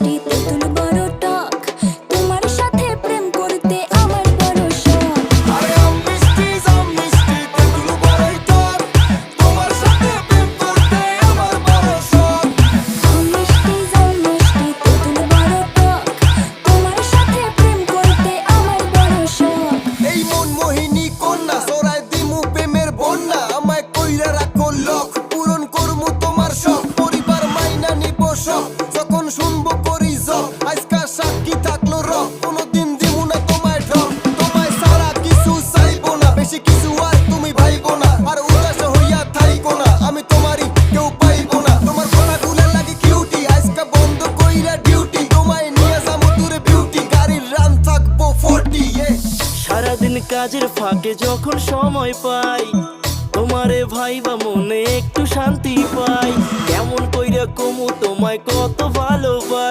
মিষ্টি তেঁতুল বড় টক, তোমার সাথে প্রেম করতে আমার বড় শখ। আরে আম মিষ্টি তেঁতুল বড়ই টক, তোমার সাথে প্রেম করতে আমার বড় শখ। আম মিষ্টি তেঁতুল বড় টক, তোমার সাথে প্রেম করতে আমার বড় শখ। এই মন মোহিনী কন্যা সরাই দিমু প্রেমের বন্যা, আমায় কইরা রাখো লক, পূরণ করমু তোমার শখ। পরিবার মাইনা নিব শখ, যখন শুনবো করি জব, আজকা সাক্ষী থাকলো রক, কোনোদিন দিমু না তোমায় ঢক। তোমায় সারা কিছু চাইবো না, বেশি কিছু আর তুমি ভাইবো না, আর উদাস হইয়া থাইকো না, আমি তোমারই কেউ পাইবো না। তোমার কথাগুলো লাগে কিউটি, আজকা বন্ধ কইরা ডিউটি, তোমায় নিয়ে যাবো দূরে বিউটি, গাড়ির রান থাকবো 40। সারাদিন কাজের ফাঁকে যখন সময় পাই, তোমারে ভাইবা মনে একটু শান্তি পাই। কেমন কইরা কমু তোমায় কত ভালোবাসি।